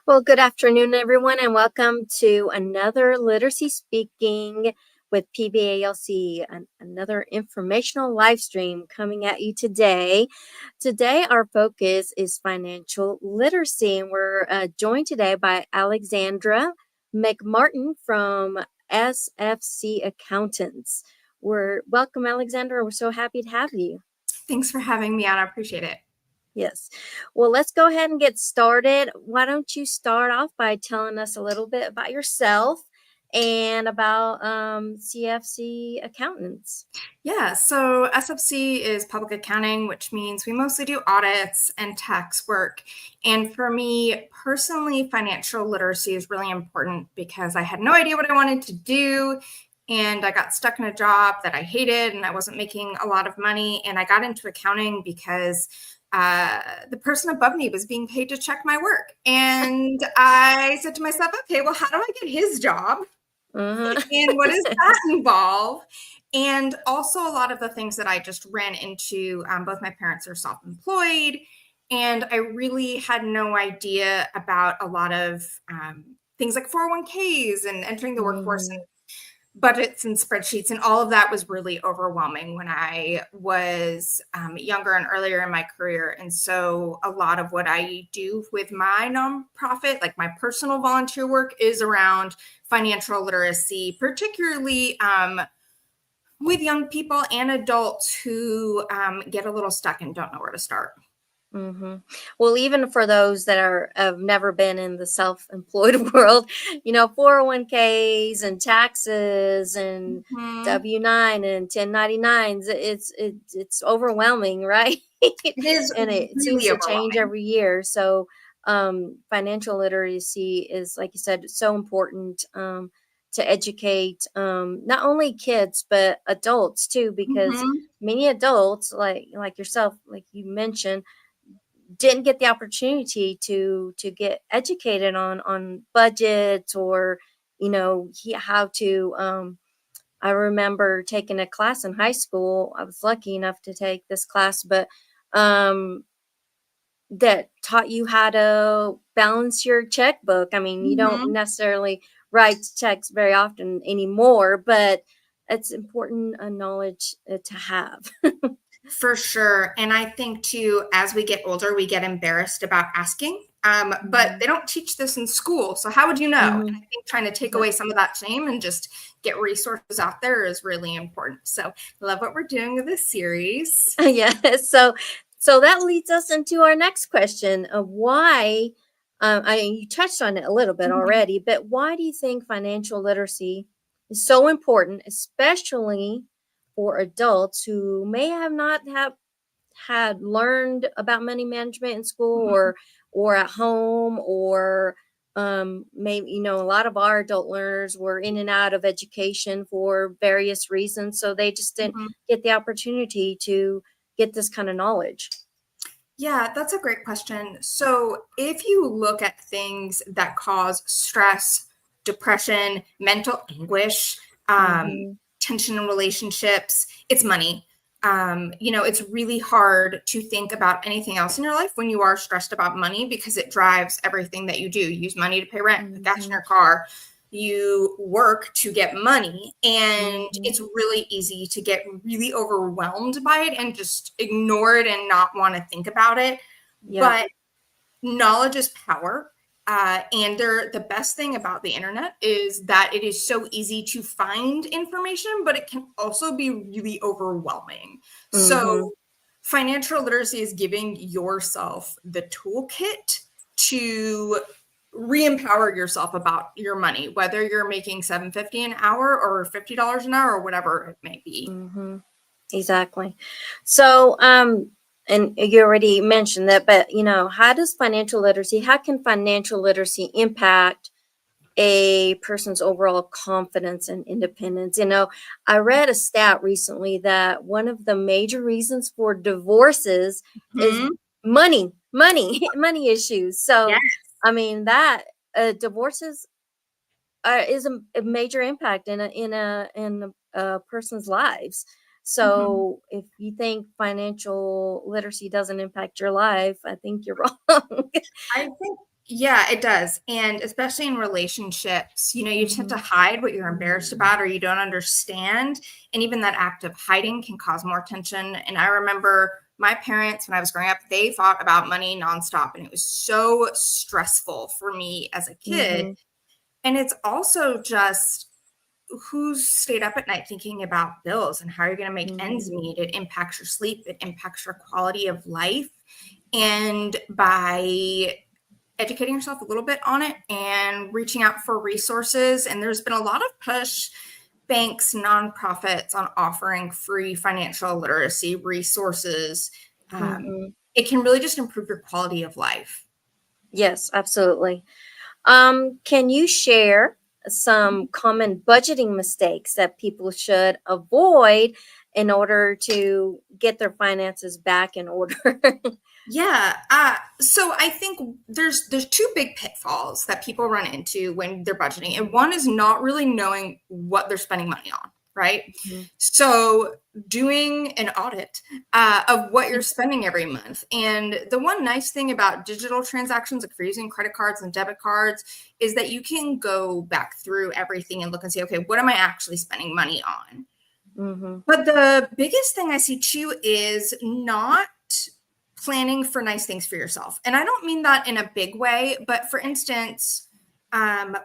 Well, good afternoon, everyone, and welcome to another Literacy Speaking with PBALC, another informational live stream coming at you today. Today, our focus is financial literacy, and we're joined today by Alexandra MacMartin from SFC Accountants. Welcome, Alexandra. We're so happy to have you. Thanks for having me on. I appreciate it. Yes. Well, let's go ahead and get started. Why don't you start off by telling us a little bit about yourself and about CFC Accountants? Yeah, so SFC is public accounting, which means we mostly do audits and tax work. And for me personally, financial literacy is really important because I had no idea what I wanted to do. And I got stuck in a job that I hated and I wasn't making a lot of money. And I got into accounting because the person above me was being paid to check my work. And I said to myself, okay, well, how do I get his job? And what does that involve? And also a lot of the things that I just ran into, both my parents are self-employed, and I really had no idea about a lot of things like 401ks and entering the workforce and budgets and spreadsheets, and all of that was really overwhelming when I was younger and earlier in my career. And so a lot of what I do with my nonprofit, like my personal volunteer work, is around financial literacy, particularly with young people and adults who get a little stuck and don't know where to start. Well, even for those that have never been in the self-employed world, 401ks and taxes and W-9 and 1099s, it's overwhelming, right? It is And it really seems to change every year. So financial literacy is, like you said, so important to educate not only kids but adults too, because many adults like yourself, like you mentioned, didn't get the opportunity to get educated on budgets or how to I remember taking a class in high school. I was lucky enough to take this class, but that taught you how to balance your checkbook. I mean, you don't necessarily write checks very often anymore, but it's important knowledge to have. For sure. And I think too, as we get older, we get embarrassed about asking, but they don't teach this in school. So how would you know? And I think trying to take away some of that shame and just get resources out there is really important. So I love what we're doing with this series. Yeah. So that leads us into our next question of why, you touched on it a little bit already, but why do you think financial literacy is so important, especially for adults who may have not had learned about money management in school or at home, or maybe a lot of our adult learners were in and out of education for various reasons, so they just didn't get the opportunity to get this kind of knowledge? Yeah, that's a great question. So if you look at things that cause stress, depression, mental anguish, tension in relationships, it's money. It's really hard to think about anything else in your life when you are stressed about money, because it drives everything that you do. You use money to pay rent, put gas in your car, you work to get money, and it's really easy to get really overwhelmed by it and just ignore it and not want to think about it. But knowledge is power. And the best thing about the internet is that it is so easy to find information, but it can also be really overwhelming. So financial literacy is giving yourself the toolkit to re-empower yourself about your money, whether you're making $7.50 an hour or $50 an hour or whatever it may be. Exactly. So and you already mentioned that, but how can financial literacy impact a person's overall confidence and independence? I read a stat recently that one of the major reasons for divorces is money issues. So I mean that divorces is a major impact in a person's lives. So if you think financial literacy doesn't impact your life, I think you're wrong. I think Yeah, it does. And especially in relationships, you tend to Mhm. hide what you're embarrassed about or you don't understand. And even that act of hiding can cause more tension. And I remember my parents, when I was growing up, they thought about money nonstop. And it was so stressful for me as a kid. Mhm. And it's also just who's stayed up at night thinking about bills and how you're going to make ends Mhm. meet. It impacts your sleep, it impacts your quality of life. And by educating yourself a little bit on it and reaching out for resources. And there's been a lot of push, banks, nonprofits, on offering free financial literacy resources. Mhm. It can really just improve your quality of life. Yes, absolutely. Can you share some common budgeting mistakes that people should avoid in order to get their finances back in order? Yeah. So I think there's two big pitfalls that people run into when they're budgeting, and one is not really knowing what they're spending money on. Right. Mhm. So doing an audit of what you're spending every month, and the one nice thing about digital transactions, like if you're using credit cards and debit cards, is that you can go back through everything and look and see, okay, what am I actually spending money on? Mhm. But the biggest thing I see too is not planning for nice things for yourself. And I don't mean that in a big way, but for instance,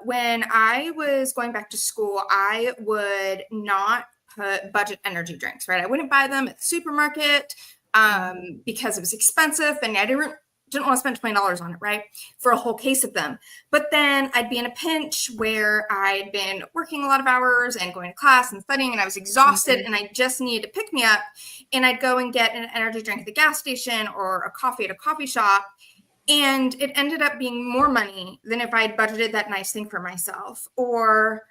when I was going back to school, I would not put budget energy drinks, right? I wouldn't buy them at the supermarket Mhm. because it was expensive and I didn't want to spend $20 on it, right? For a whole case of them. But then I'd be in a pinch where I'd been working a lot of hours and going to class and studying, and I was exhausted Mhm. and I just needed to pick me up. And I'd go and get an energy drink at the gas station or a coffee at a coffee shop. And it ended up being more money than if I had budgeted that nice thing for myself. Or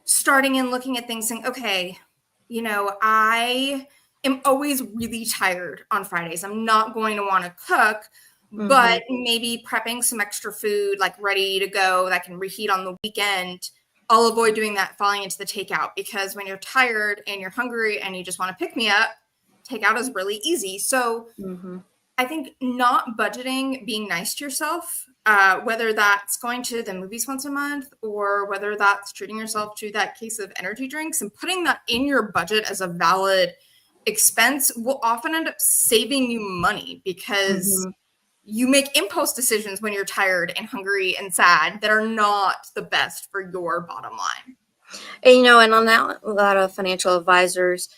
starting and looking at things saying, okay, I am always really tired on Fridays. I'm not going to want to cook, but Mhm. maybe prepping some extra food, like ready to go, that I can reheat on the weekend. I'll avoid doing that, falling into the takeout, because when you're tired and you're hungry and you just want to pick me up, takeout is really easy. So Mhm. I think not budgeting, being nice to yourself, whether that's going to the movies once a month or whether that's treating yourself to that case of energy drinks, and putting that in your budget as a valid expense will often end up saving you money, because Mhm. you make impulse decisions when you're tired and hungry and sad that are not the best for your bottom line. And on that, a lot of financial advisors,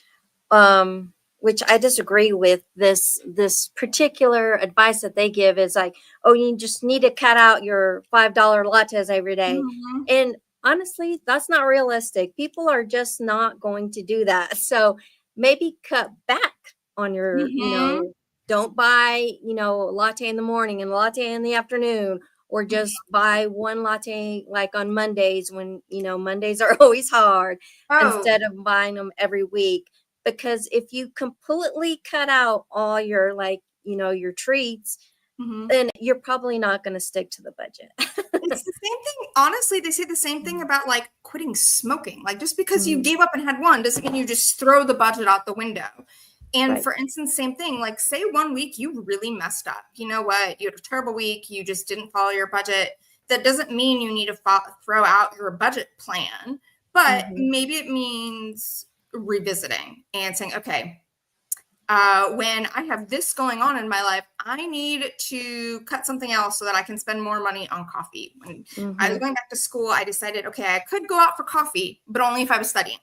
which I disagree with, this particular advice that they give is like, oh, you just need to cut out your $5 lattes every day. Mhm. And honestly, that's not realistic. People are just not going to do that. So maybe cut back on your, Mhm. don't buy, a latte in the morning and a latte in the afternoon, or just buy one latte like on Mondays when, Mondays are always hard, Oh. instead of buying them every week. Because if you completely cut out all your, like, your treats, Mhm. then you're probably not going to stick to the budget. It's the same thing. Honestly, they say the same thing about like quitting smoking. Like, just because you Mhm. gave up and had one doesn't mean you just throw the budget out the window. And Right. for instance, same thing, like say one week you really messed up. You know what? You had a terrible week. You just didn't follow your budget. That doesn't mean you need to throw out your budget plan, but Mhm. maybe it means revisiting and saying, okay, when I have this going on in my life, I need to cut something else so that I can spend more money on coffee. When I was Mhm. going back to school, I decided, okay, I could go out for coffee, but only if I was studying,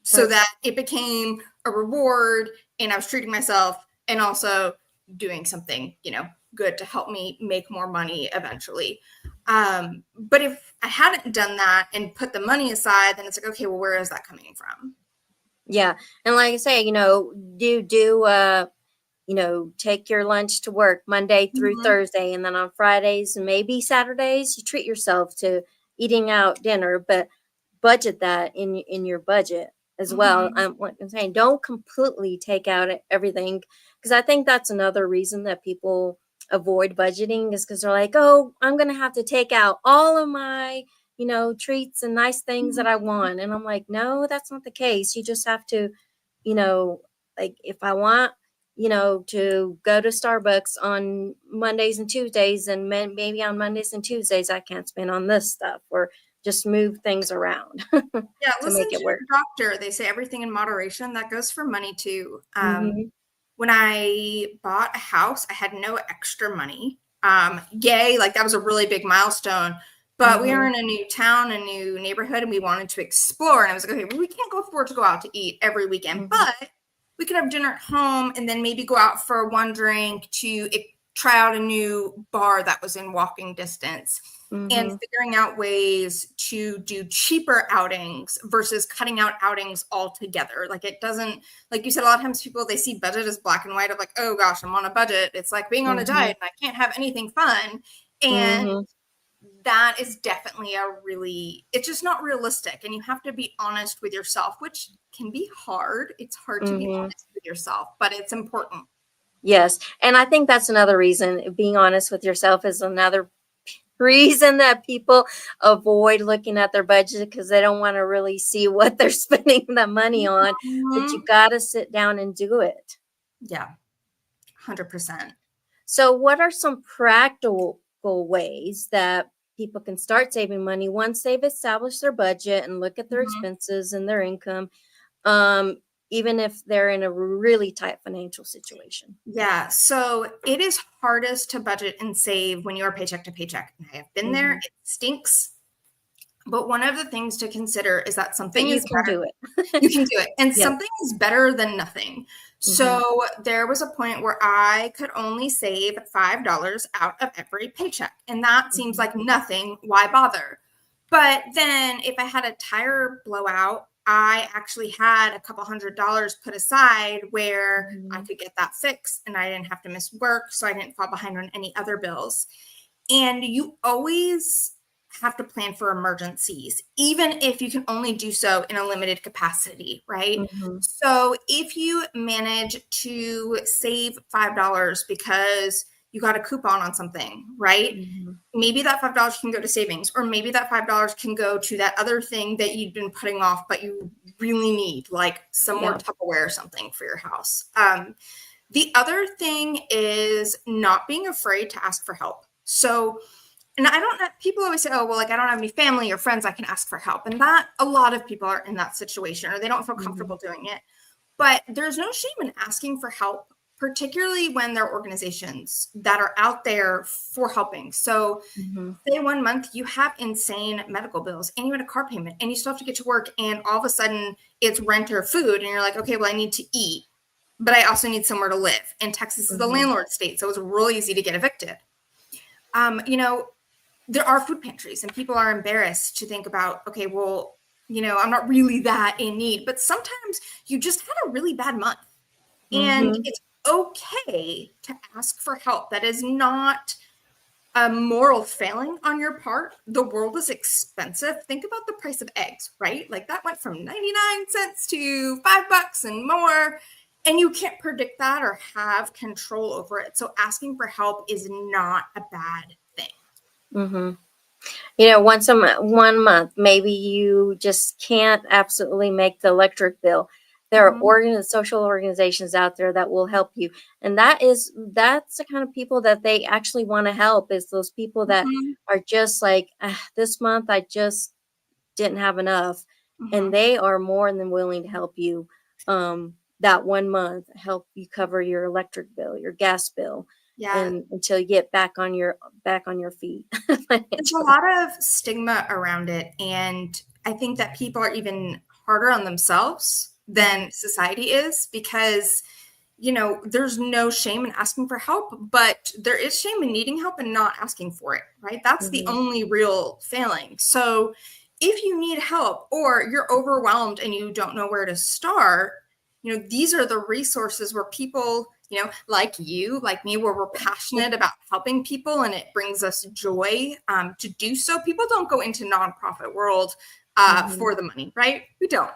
so Right. that it became a reward and I was treating myself and also doing something, good to help me make more money eventually. But if I hadn't done that and put the money aside, then it's like, okay, well, where is that coming from? Yeah. And like I say, take your lunch to work Monday through Mhm. Thursday, and then on Fridays and maybe Saturdays, you treat yourself to eating out dinner, but budget that in your budget as well. Mhm. Like I'm saying, don't completely take out everything, because I think that's another reason that people avoid budgeting, is because they're like, oh, I'm gonna have to take out all of my, treats and nice things that I Mhm. want. And I'm like, no, that's not the case. You just have to, you know, like, if I want to go to Starbucks on Mondays and Tuesdays, and maybe on Mondays and Tuesdays I can't spend on this stuff, or just move things around Yeah, to listen make to it your work. doctor. They say everything in moderation. That goes for money too. Hmm. When I bought a house, I had no extra money. Yay, like that was a really big milestone. But we were Hmm. in a new town, a new neighborhood, and we wanted to explore. And I was like, okay, well, we can't afford to go out to eat every weekend, Hmm. but we could have dinner at home and then maybe go out for one drink to try out a new bar that was in walking distance, and Hmm. figuring out ways to do cheaper outings versus cutting out outings altogether. Like it doesn't, like you said, a lot of times people, they see budget as black and white of like, oh gosh, I'm on a budget. It's like being on a Hmm. diet and I can't have anything fun. And Hmm. that is definitely it's just not realistic. And you have to be honest with yourself, which can be hard. It's hard to be Hmm. honest with yourself, but it's important. Yes. And I think that's another reason, being honest with yourself is another reason that people avoid looking at their budget, because they don't want to really see what they're spending the money on. But you Mhm. got to sit down and do it. Yeah, 100%. So, what are some practical ways that people can start saving money once they've established their budget and look at their Mhm. expenses and their income, um, even if they're in a really tight financial situation? Yeah, so it is hardest to budget and save when you're paycheck to paycheck. I have been there, Hmm. it stinks. But one of the things to consider is that But something you is can better. do You it. can do it. And Yes. something is better than nothing. Hmm. So there was a point where I could only save $5 out of every paycheck. And that seems Hmm. like nothing. Why bother? But then if I had a tire blowout, I actually had a couple $100s put aside where I Hmm. could get that fixed and I didn't have to miss work. So I didn't fall behind on any other bills. And you always have to plan for emergencies, even if you can only do so in a limited capacity, right? Hmm. So if you manage to save $5 because you got a coupon on something, right? Hmm. Maybe that $5 can go to savings, or maybe that $5 can go to that other thing that you've been putting off, but you really need, like some more Yeah. Tupperware or something for your house. The other thing is not being afraid to ask for help. So, and I don't know, people always say, oh, well, like I don't have any family or friends I can ask for help. And that a lot of people are in that situation, or they don't feel Hmm. comfortable doing it. But there's no shame in asking for help, particularly when there are organizations that are out there for helping. So, Hmm. say one month you have insane medical bills and you had a car payment and you still have to get to work, and all of a sudden it's rent or food. And you're like, okay, well, I need to eat, but I also need somewhere to live. And Texas is a Hmm. landlord state, so it's really easy to get evicted. You know, there are food pantries, and people are embarrassed to think about, okay, well, I'm not really that in need, but sometimes you just had a really bad month, and Hmm. it's okay to ask for help. That is not a moral failing on your part. The world is expensive. Think about the price of eggs, right? Like that went from 99 cents to $5 and more. And you can't predict that or have control over it. So asking for help is not a bad thing. Hmm. Once 1 month, maybe you just can't absolutely make the electric bill. There are Mm-hmm. social organizations out there that will help you, and that's the kind of people that they actually want to help. Is those people that Mm-hmm. are just like, this month I just didn't have enough, and Mm-hmm. they are more than willing to help you. That 1 month, help you cover your electric bill, your gas bill, Yeah. and until you get back on your feet There's a financially. lot of stigma around it. And I think that people are even harder on themselves Mhm. than society is, because there's no shame in asking for help, but there is shame in needing help and not asking for it, right? That's the Mhm. only real failing. So if you need help or you're overwhelmed and you don't know where to start, these are the resources where people, like you, like me, where we're passionate about helping people and it brings us joy to do so. People don't go into nonprofit world Mhm. for the money, right? We don't.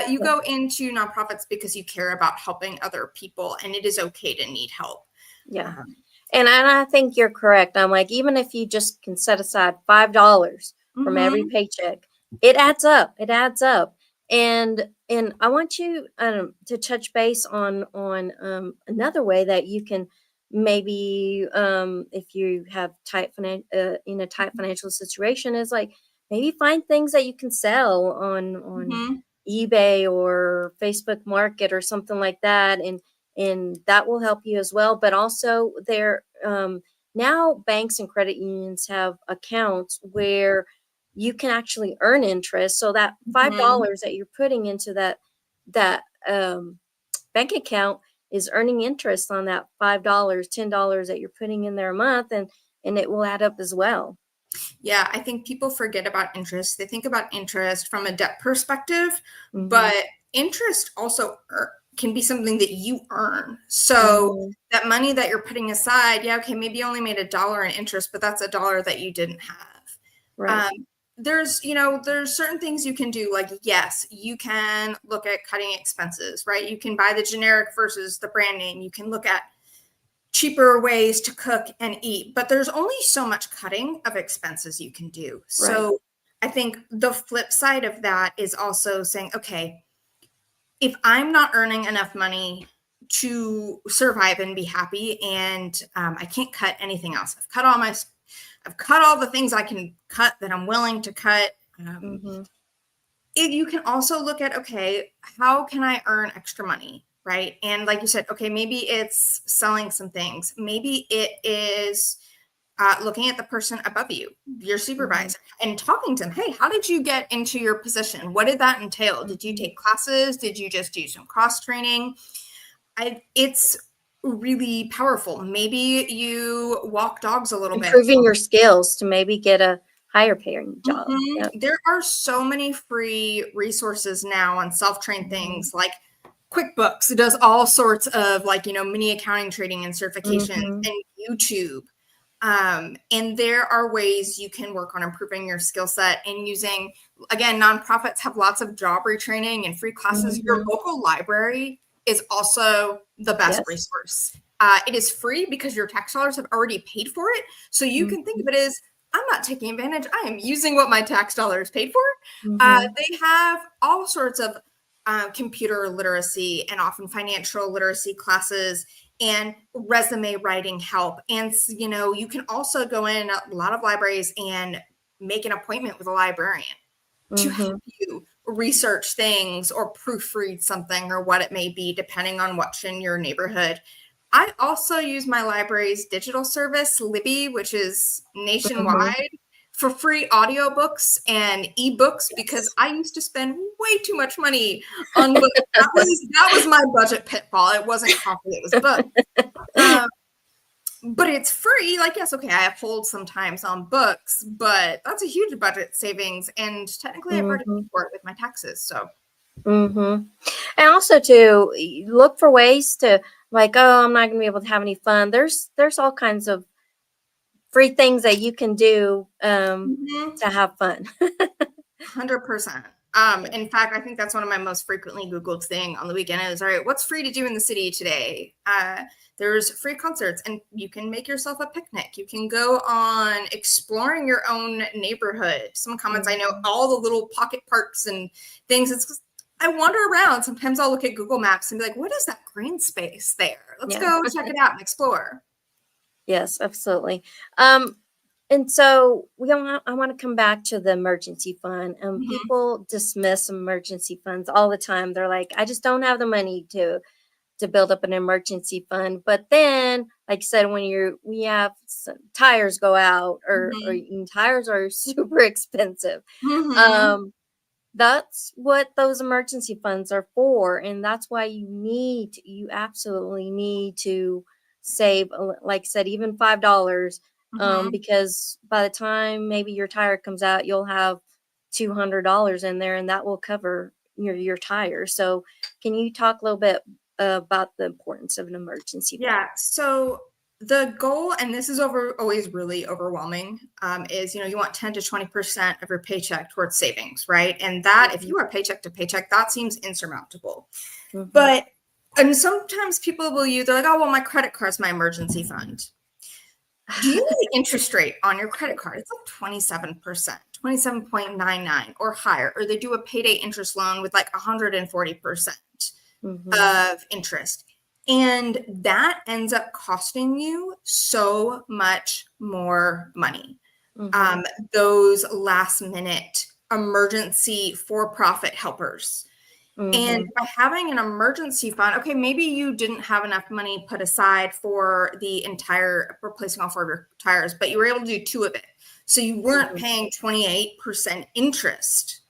You Yeah. go into nonprofits because you care about helping other people, and it is okay to need help. Yeah. Um, And I think you're correct. I'm like, even if you just can set aside $5 from every mhm. paycheck, it adds up. It adds up. And and I want you to touch base on another way that you can maybe, if you have in a tight financial situation, is like maybe find things that you can sell on Mhm. eBay or Facebook Market or something like that, and that will help you as well. But also, there now banks and credit unions have accounts where you can actually earn interest. So that five Mhm. dollars that you're putting into that bank account is earning interest on that $5, $10 that you're putting in there a month, and it will add up as well. Yeah, I think people forget about interest. They think about interest from a debt perspective, Hmm. but interest also can be something that you earn. So Hmm. that money that you're putting aside, yeah, okay, maybe you only made $1 in interest, but that's $1 that you didn't have. Right. Um, there's certain things you can do. Like, yes, you can look at cutting expenses, right? You can buy the generic versus the brand name. You can look at cheaper ways to cook and eat, but there's only so much cutting of expenses you can do. Right. So I think the flip side of that is also saying, okay, if I'm not earning enough money to survive and be happy, and I can't cut anything else, I've cut all the things I can cut that I'm willing to cut. Hmm. You can also look at, okay, how can I earn extra money, right? And like you said, okay, maybe it's selling some things. Maybe it is looking at the person above you, your Hmm. supervisor, and talking to them. Hey, how did you get into your position? What did that entail? Did you Hmm. take classes? Did you just do some cross training? It's really powerful. Maybe you walk dogs a little bit. Improving your skills to maybe get a higher paying job. Mhm. Yep. There are so many free resources now on self-trained Hmm. things like QuickBooks. It does all sorts of like, mini accounting training and certifications, Hmm. and YouTube. And there are ways you can work on improving your skill set and using, again, nonprofits have lots of job retraining and free classes. Your Hmm. local library is also the best Yes. resource. It is free because your tax dollars have already paid for it. So you can think Hmm. of it as, I'm not taking advantage. I am using what my tax dollars paid for. Hmm. They have all sorts of computer literacy and often financial literacy classes and resume writing help. And, you can also go in a lot of libraries and make an appointment with a librarian to help Hmm. you research things or proofread something or what it may be, depending on what's in your neighborhood. I also use my library's digital service, Libby, which is Hmm. nationwide, for free audiobooks and ebooks, because Yes. I used to spend way too much money on books. That was my budget pitfall. It wasn't coffee, it was books. Um, but it's free. Like, yes, okay, I uphold sometimes on books, but that's a huge budget savings. And technically, I've already paid Hmm. for it with my taxes. So, Hmm. And also to look for ways to, like, oh, I'm not going to be able to have any fun. There's all kinds of free things that you can do mhm. to have fun. 100%. Yeah. In fact, I think that's one of my most frequently Googled thing on the weekend is, all right, what's free to do in the city today? There's free concerts, and you can make yourself a picnic. You can go on exploring your own neighborhood. Some comments, I know Mhm. all the little pocket parks and things. I wander around. Sometimes I'll look at Google Maps and be like, what is that green space there? Let's Yeah. go check it out and explore. Yes, absolutely. Um, and so I want to come back to the emergency fund. Mhm. People dismiss emergency funds all the time. They're like, I just don't have the money to build up an emergency fund. But then, like I said, when we have some tires go out, or Mhm. tires are super expensive. Mhm. Um, that's what those emergency funds are for, and that's why you absolutely need to save, like I said, even $5, Mhm. because by the time maybe your tire comes out, you'll have $200 in there, and that will cover your tire. So, can you talk a little bit about the importance of an emergency fund? Yeah. So the goal, and this is always really overwhelming, is you want 10 to 20% of your paycheck towards savings, right? And that, if Mhm. you are paycheck to paycheck, that seems insurmountable. Mhm. But and sometimes people will use, they're like, oh well, my credit card's my emergency fund. Do you know the interest rate on your credit card? It's like 27%. 27.99 or higher, or they do a payday interest loan with like 140% Mm-hmm. of interest. And that ends up costing you so much more money. Mm-hmm. Those last minute emergency for-profit helpers. And Mm-hmm. by having an emergency fund, okay, maybe you didn't have enough money put aside for the entire replacing all 4 of your tires, but you were able to do 2 of it. So you weren't paying 28% interest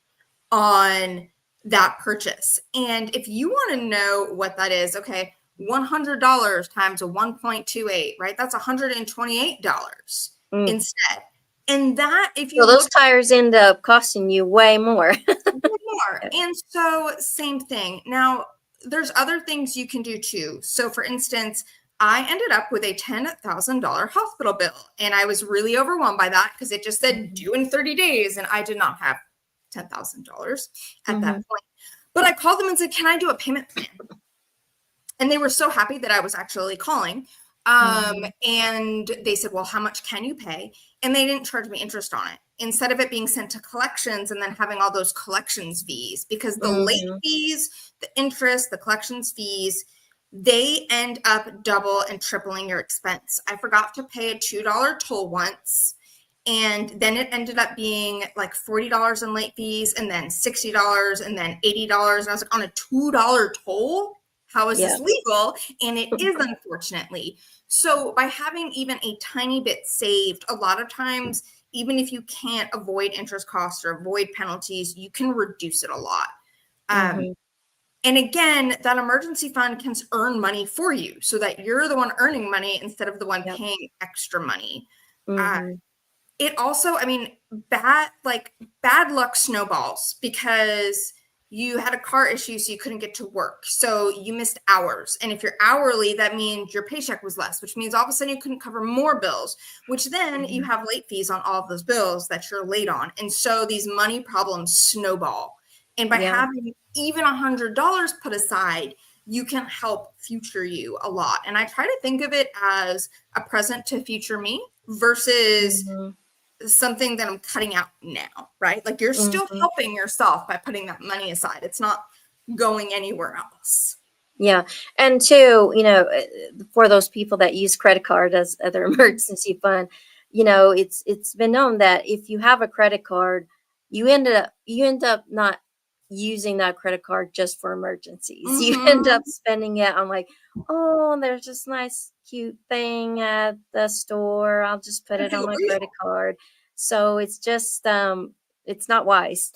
on that purchase. And if you want to know what that is, okay, $100 times a 1.28, right? That's $128 Mm. instead. And that, if you So those look tires end up costing you way more. more. And so same thing. Now, there's other things you can do too. So for instance, I ended up with a $10,000 hospital bill, and I was really overwhelmed by that because it just said due in 30 days, and I did not have $10,000 at that point. But I called them and said, "Can I do a payment plan?" And they were so happy that I was actually calling. And they said, "Well, how much can you pay?" And they didn't charge me interest on it. Instead of it being sent to collections and then having all those collections fees, because the late fees, the interest, the collections fees, they end up double and tripling your expense. I forgot to pay a $2 toll once. And then it ended up being like $40 in late fees, and then $60, and then $80. And I was like, on a $2 toll? How is this legal? And it is, unfortunately. So by having even a tiny bit saved, a lot of times, even if you can't avoid interest costs or avoid penalties, you can reduce it a lot. And again, that emergency fund can earn money for you so that you're the one earning money instead of the one paying extra money. It also, I mean, bad luck snowballs because you had a car issue, so you couldn't get to work. So you missed hours. And if you're hourly, that means your paycheck was less, which means all of a sudden you couldn't cover more bills, which then you have late fees on all of those bills that you're late on. And so these money problems snowball. And by having even $100 put aside, you can help future you a lot. And I try to think of it as a present to future me versus something that I'm cutting out now, right? Like you're still helping yourself by putting that money aside. It's not going anywhere else. Yeah. And two, for those people that use credit card as their emergency fund, it's been known that if you have a credit card, you end up not using that credit card just for emergencies. You end up spending it on like, oh, there's this nice cute thing at the store. I'll just put it on my credit card. So it's just it's not wise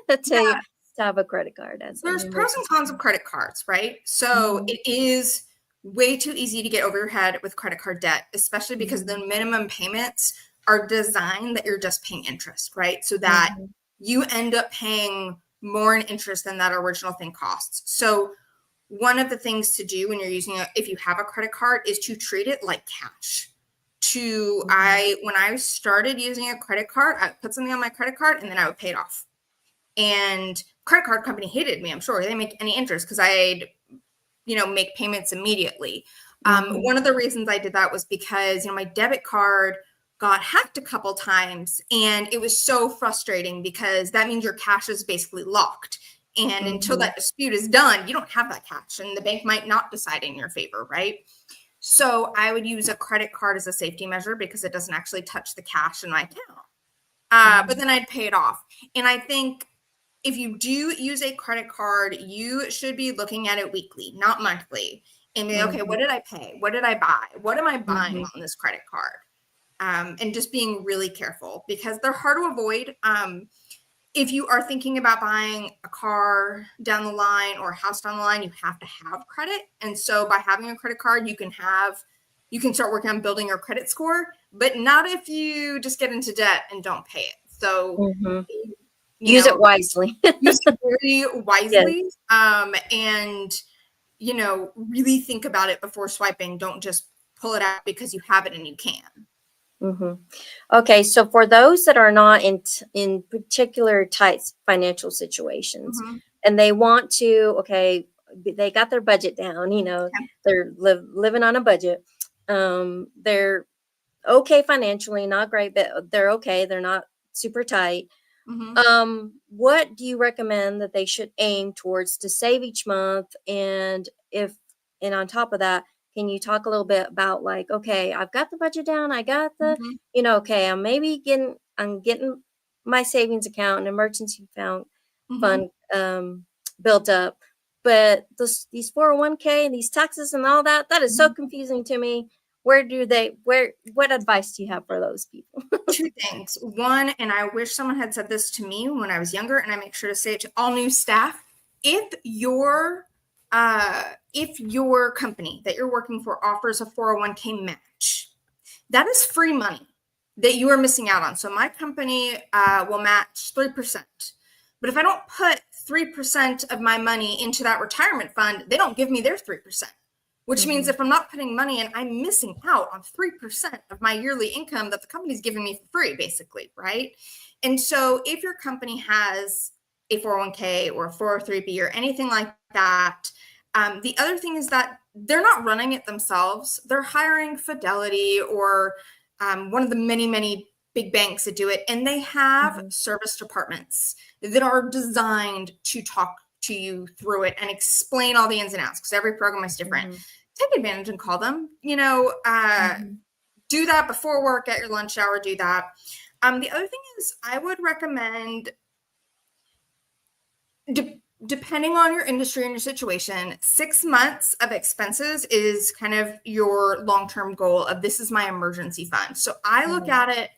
to have a credit card. There's pros and cons of credit cards, right? So it is way too easy to get over your head with credit card debt, especially because the minimum payments are designed that you're just paying interest, right? So that you end up paying more in interest than that original thing costs. So one of the things to do when you're using it, if you have a credit card, is to treat it like cash. When I started using a credit card, I would put something on my credit card and then I would pay it off. And credit card company hated me, I'm sure. They didn't make any interest because I'd, make payments immediately. One of the reasons I did that was because, my debit card got hacked a couple times, and it was so frustrating because that means your cash is basically locked. And until that dispute is done, you don't have that cash, and the bank might not decide in your favor, right? So I would use a credit card as a safety measure because it doesn't actually touch the cash in my account. But then I'd pay it off. And I think if you do use a credit card, you should be looking at it weekly, not monthly. And be, okay, what did I pay? What did I buy? What am I buying on this credit card? And just being really careful because they're hard to avoid. If you are thinking about buying a car down the line or a house down the line, you have to have credit. And so by having a credit card, you can start working on building your credit score, but not if you just get into debt and don't pay it. So use it wisely. Use it very wisely. And, really think about it before swiping. Don't just pull it out because you have it and you can. Okay, so for those that are not in particular tight financial situations, and they want to, they got their budget down, they're living on a budget. They're okay financially, not great, but they're okay. They're not super tight. What do you recommend that they should aim towards to save each month? And on top of that, can you talk a little bit about like, okay, I've got the budget down, I got the, Mhm. okay, I'm getting my savings account and emergency fund Mhm. built up. But these 401k and these taxes and all that is so Mhm. confusing to me. What advice do you have for those people? Two things. One, and I wish someone had said this to me when I was younger, and I make sure to say it to all new staff. If your company that you're working for offers a 401k match, that is free money that you are missing out on. So my company will match 3%. But if I don't put 3% of my money into that retirement fund, they don't give me their 3%. Which means if I'm not putting money in, I'm missing out on 3% of my yearly income that the company's giving me for free, basically, right? And so if your company has a 401k or a 403b or anything like that, the other thing is that they're not running it themselves. They're hiring Fidelity or one of the many, many big banks that do it. And they have service departments that are designed to talk to you through it and explain all the ins and outs, because every program is different. Take advantage and call them. Do that before work, at your lunch hour, do that. The other thing is, I would recommend, depending on your industry and your situation, 6 months of expenses is kind of your long-term goal of, this is my emergency fund. So I look at it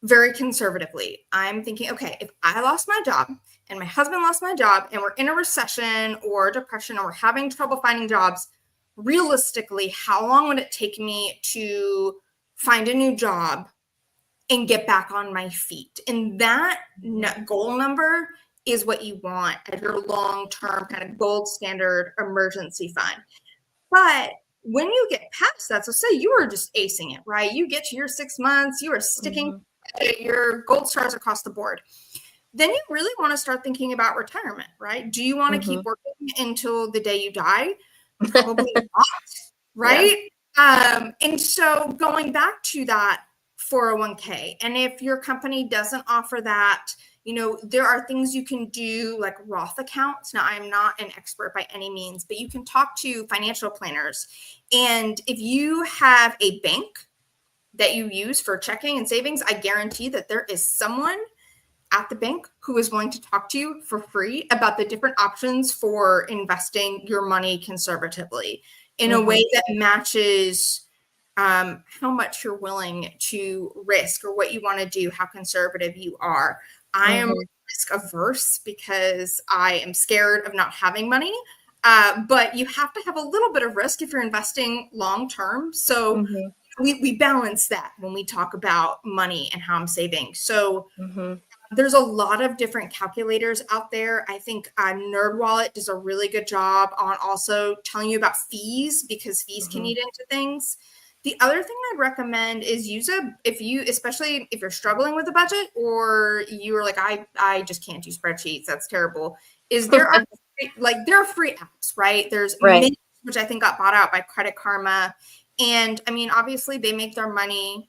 very conservatively. I'm thinking, okay, if I lost my job and my husband lost my job and we're in a recession or depression or we're having trouble finding jobs, realistically, how long would it take me to find a new job and get back on my feet? And that goal number is what you want as your long-term kind of gold standard emergency fund. But when you get past that, so say you are just acing it, right? You get to your 6 months, you are sticking your gold stars across the board. Then you really want to start thinking about retirement, right? Do you want to keep working until the day you die? Probably not, right? And so going back to that 401k, and if your company doesn't offer that, there are things you can do like Roth accounts. Now, I'm not an expert by any means, but you can talk to financial planners. And if you have a bank that you use for checking and savings, I guarantee that there is someone at the bank who is willing to talk to you for free about the different options for investing your money conservatively in a way that matches how much you're willing to risk or what you want to do, how conservative you are. I am risk averse because I am scared of not having money. But you have to have a little bit of risk if you're investing long term. So we balance that when we talk about money and how I'm saving. So there's a lot of different calculators out there. I think NerdWallet does a really good job on also telling you about fees, because fees can eat into things. The other thing I'd recommend is especially if you're struggling with a budget or you are like, I just can't do spreadsheets, that's terrible, is there are free apps, right? There's Mint, which I think got bought out by Credit Karma. And I mean, obviously they make their money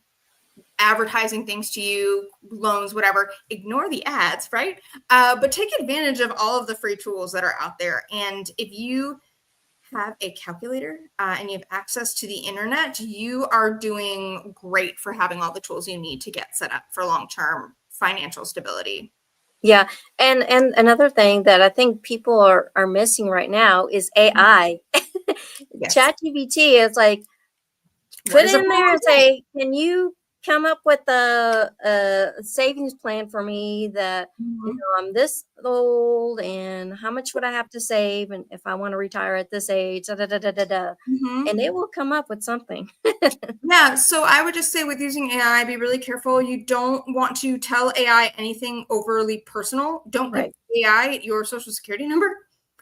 advertising things to you, loans, whatever. Ignore the ads, right? But take advantage of all of the free tools that are out there. And if you have a calculator and you have access to the internet, you are doing great for having all the tools you need to get set up for long-term financial stability. Yeah. And another thing that I think people are missing right now is AI. Yes. ChatGPT is like, put it in there and say, can you come up with a savings plan for me that, I'm this old and how much would I have to save? And if I want to retire at this age, and it will come up with something. Yeah. So I would just say with using AI, be really careful. You don't want to tell AI anything overly personal. Don't give AI your social security number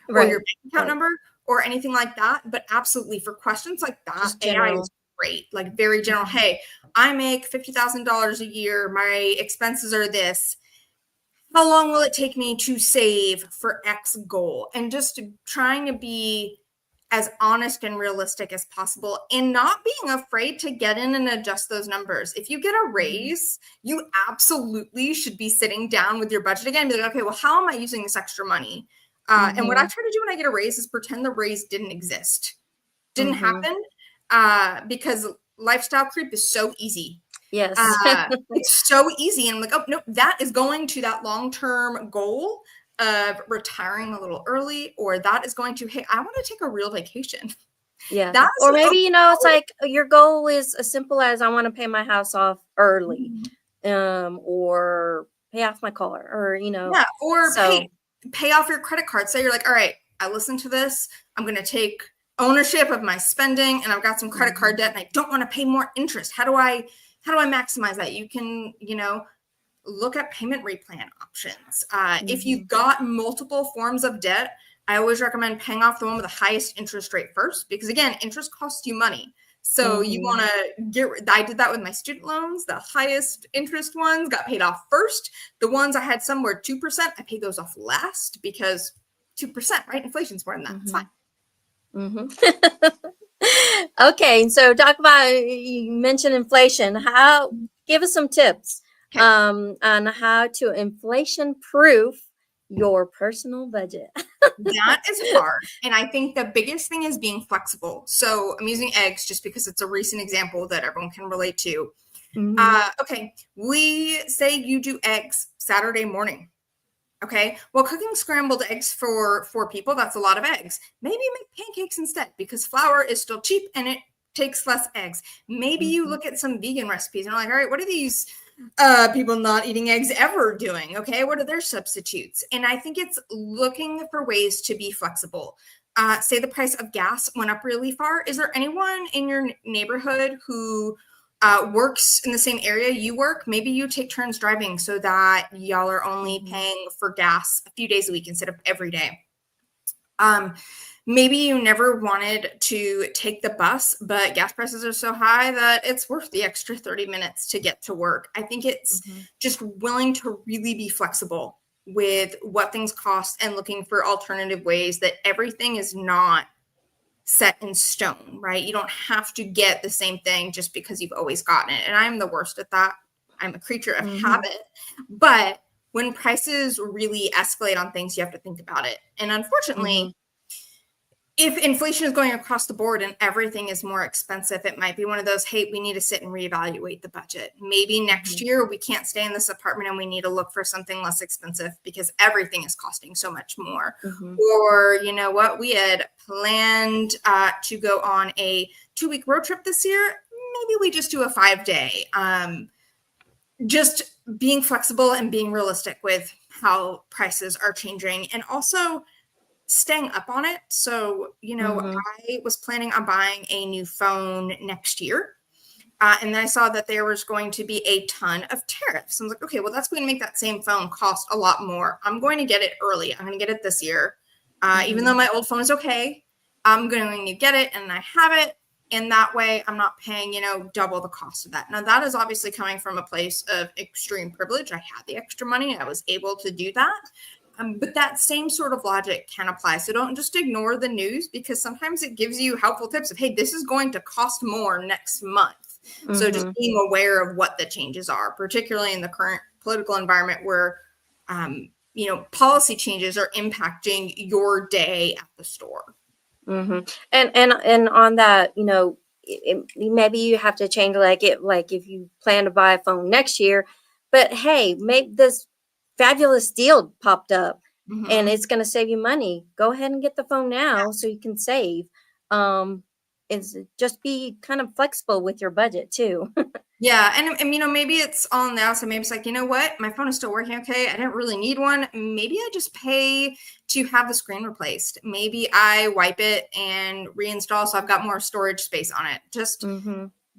or your bank account number or anything like that. But absolutely, for questions like that, AI is great. Like very general. Hey, I make $50,000 a year. My expenses are this. How long will it take me to save for X goal? And just trying to be as honest and realistic as possible, and not being afraid to get in and adjust those numbers. If you get a raise, you absolutely should be sitting down with your budget again and be like, okay, well, how am I using this extra money? And what I try to do when I get a raise is pretend the raise didn't exist, didn't happen, because lifestyle creep is so easy. Yes. It's so easy. And I'm like, oh, no, that is going to that long-term goal of retiring a little early, or that is going to, hey, I want to take a real vacation. Yeah. That's or maybe, you know, it's like your goal is as simple as I want to pay my house off early, or pay off my car, or, you know. Yeah, or pay off your credit card. Say you're like, all right, I listened to this. I'm going to take ownership of my spending, and I've got some credit card debt, and I don't want to pay more interest. How do I maximize that? You can, you know, look at payment replan options. If you've got multiple forms of debt, I always recommend paying off the one with the highest interest rate first, because again, interest costs you money. So you want to I did that with my student loans. The highest interest ones got paid off first. The ones I had some were 2%. I paid those off last because 2%, right? Inflation's more than that. It's fine. Okay, so talk about, you mentioned inflation. Give us some tips on how to inflation proof your personal budget. That is hard. And I think the biggest thing is being flexible. So I'm using eggs just because it's a recent example that everyone can relate to. Okay, we say you do eggs Saturday morning. Okay, well, cooking scrambled eggs for 4 people, that's a lot of eggs. Maybe make pancakes instead, because flour is still cheap and it takes less eggs. Maybe you look at some vegan recipes and you're like, all right, what are these people not eating eggs ever doing? Okay, what are their substitutes? And I think it's looking for ways to be flexible. Say the price of gas went up really far. Is there anyone in your neighborhood who works in the same area you work? Maybe you take turns driving so that y'all are only paying for gas a few days a week instead of every day. Maybe you never wanted to take the bus, but gas prices are so high that it's worth the extra 30 minutes to get to work. I think it's just willing to really be flexible with what things cost and looking for alternative ways that everything is not set in stone, right? You don't have to get the same thing just because you've always gotten it. And I'm the worst at that. I'm a creature of habit. But when prices really escalate on things, you have to think about it. And unfortunately, if inflation is going across the board and everything is more expensive, it might be one of those, hey, we need to sit and reevaluate the budget. Maybe next year we can't stay in this apartment and we need to look for something less expensive because everything is costing so much more. Or, you know what, we had planned to go on a 2-week road trip this year. Maybe we just do a 5-day. Just being flexible and being realistic with how prices are changing, and also staying up on it. So, you know, I was planning on buying a new phone next year. And then I saw that there was going to be a ton of tariffs. I was like, okay, well, that's going to make that same phone cost a lot more. I'm going to get it early. I'm going to get it this year. Even though my old phone is okay, I'm going to get it and I have it. And that way I'm not paying, you know, double the cost of that. Now, that is obviously coming from a place of extreme privilege. I had the extra money. I was able to do that. But that same sort of logic can apply. So don't just ignore the news, because sometimes it gives you helpful tips of, hey, this is going to cost more next month. So just being aware of what the changes are, particularly in the current political environment where, you know, policy changes are impacting your day at the store. And on that, you know, maybe you have to change like if you plan to buy a phone next year, but hey, maybe this fabulous deal popped up and it's going to save you money. Go ahead and get the phone now so you can save. Is just be kind of flexible with your budget too. Yeah. And, you know, maybe it's on the outside. Maybe it's like, you know what? My phone is still working okay. I didn't really need one. Maybe I just pay to have the screen replaced. Maybe I wipe it and reinstall so I've got more storage space on it. Just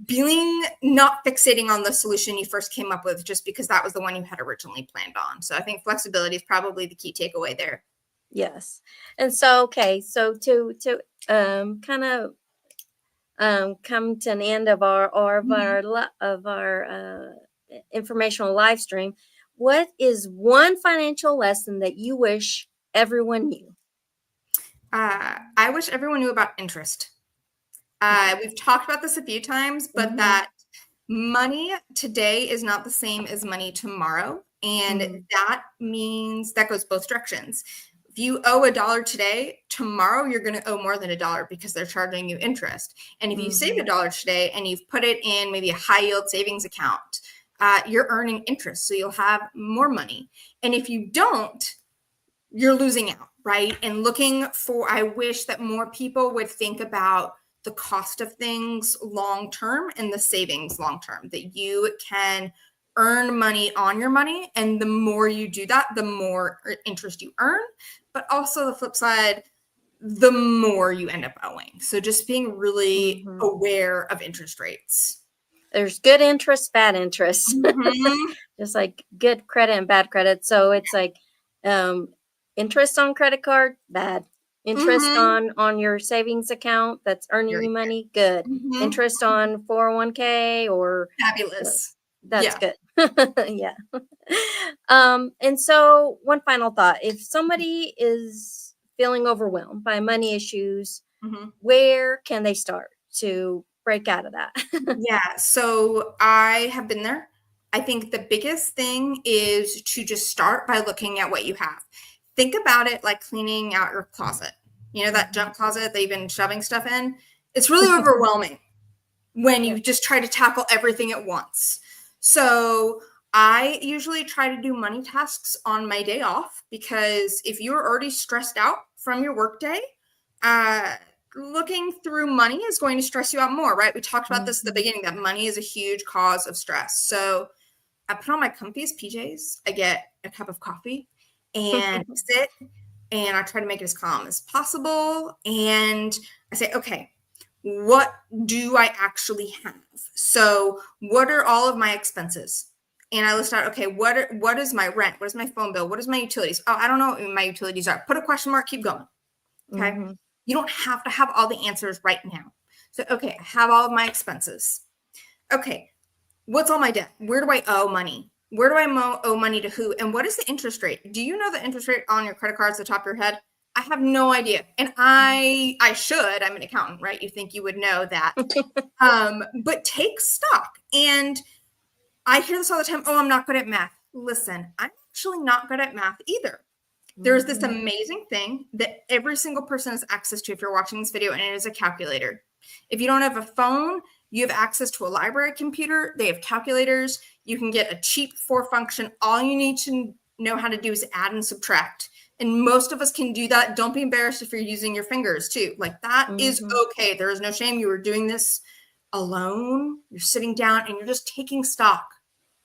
being not fixating on the solution you first came up with just because that was the one you had originally planned on. So I think flexibility is probably the key takeaway there. Yes. And so, okay. So to kind of come to an end of our informational live stream, what is one financial lesson that you wish everyone knew? I wish everyone knew about interest. We've talked about this a few times, but that money today is not the same as money tomorrow. And that means that goes both directions. If you owe $1 today, tomorrow you're going to owe more than $1 because they're charging you interest. And if you save $1 today and you've put it in maybe a high yield savings account, you're earning interest. So you'll have more money. And if you don't, you're losing out, right? And I wish that more people would think about the cost of things long term and the savings long term, that you can earn money on your money. And the more you do that, the more interest you earn. But also the flip side, the more you end up owing. So just being really aware of interest rates. There's good interest, bad interest. Just like good credit and bad credit. So it's like interest on credit card, bad. Interest on your savings account that's earning you money, good. Interest on 401k or fabulous. That's good. Yeah. And so one final thought. If somebody is feeling overwhelmed by money issues, where can they start to break out of that? Yeah. So I have been there. I think the biggest thing is to just start by looking at what you have. Think about it like cleaning out your closet. You know, that junk closet that you've been shoving stuff in? It's really overwhelming when you just try to tackle everything at once. So I usually try to do money tasks on my day off, because if you're already stressed out from your workday, looking through money is going to stress you out more, right? We talked about this at the beginning, that money is a huge cause of stress. So I put on my comfiest PJs, I get a cup of coffee and sit, and I try to make it as calm as possible. And I say, okay, what do I actually have? So what are all of my expenses? And I list out, okay, what is my rent? What is my phone bill? What is my utilities? Oh, I don't know what my utilities are. Put a question mark, keep going. Okay. You don't have to have all the answers right now. So, okay, I have all of my expenses. Okay. What's all my debt? Where do I owe money? Where do I owe money to who? And what is the interest rate? Do you know the interest rate on your credit cards at the top of your head? I have no idea. And I should. I'm an accountant, right? You think you would know that. But take stock. And I hear this all the time. Oh, I'm not good at math. Listen, I'm actually not good at math either. There's this amazing thing that every single person has access to if you're watching this video, and it is a calculator. If you don't have a phone, you have access to a library computer. They have calculators. You can get a cheap 4-function. All you need to know how to do is add and subtract. And most of us can do that. Don't be embarrassed if you're using your fingers too. Like that is okay. There is no shame. You are doing this alone. You're sitting down and you're just taking stock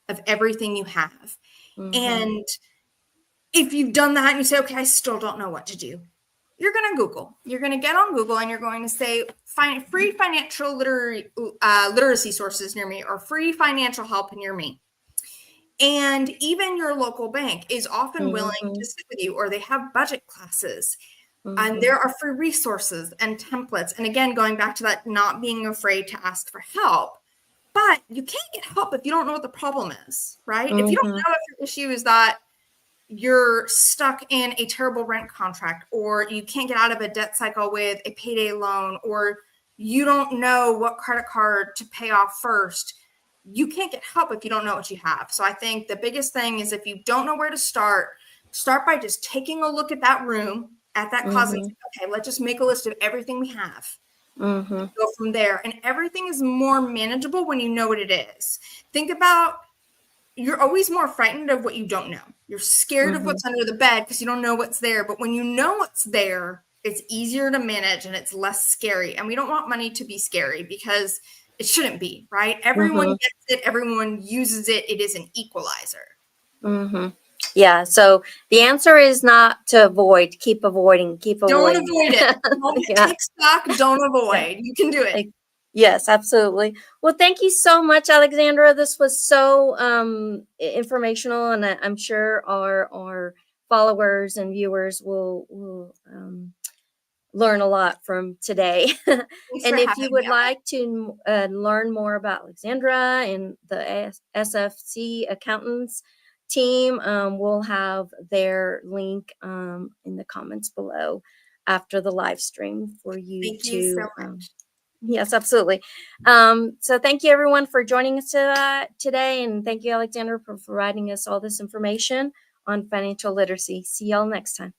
of everything you have. And if you've done that and you say, okay, I still don't know what to do, you're going to Google. You're going to get on Google and you're going to say, find free financial literacy sources near me, or free financial help near me. And even your local bank is often willing to sit with you, or they have budget classes. And there are free resources and templates. And again, going back to that, not being afraid to ask for help. But you can't get help if you don't know what the problem is, right? If you don't know if your issue is that you're stuck in a terrible rent contract, or you can't get out of a debt cycle with a payday loan, or you don't know what credit card to pay off first, you can't get help if you don't know what you have. So I think the biggest thing is, if you don't know where to start by just taking a look at that room, at that closet. Okay, let's just make a list of everything we have. Go from there. And everything is more manageable when you know what it is. Think about, you're always more frightened of what you don't know. You're scared of what's under the bed because you don't know what's there. But when you know what's there, it's easier to manage and it's less scary. And we don't want money to be scary, because it shouldn't be, right? Everyone gets it. Everyone uses it. It is an equalizer. Yeah. So the answer is not to avoid, keep avoiding. Don't avoid it. Don't take stock. Don't avoid. You can do it. Yes, absolutely. Well, thank you so much, Alexandra. This was so informational, and I'm sure our followers and viewers will learn a lot from today. And if you would like to learn more about Alexandra and the SFC accountants team, we'll have their link in the comments below. after the live stream for you Thank to. you so much. Yes, absolutely. So thank you everyone for joining us today. And thank you, Alexandra, for providing us all this information on financial literacy. See y'all next time.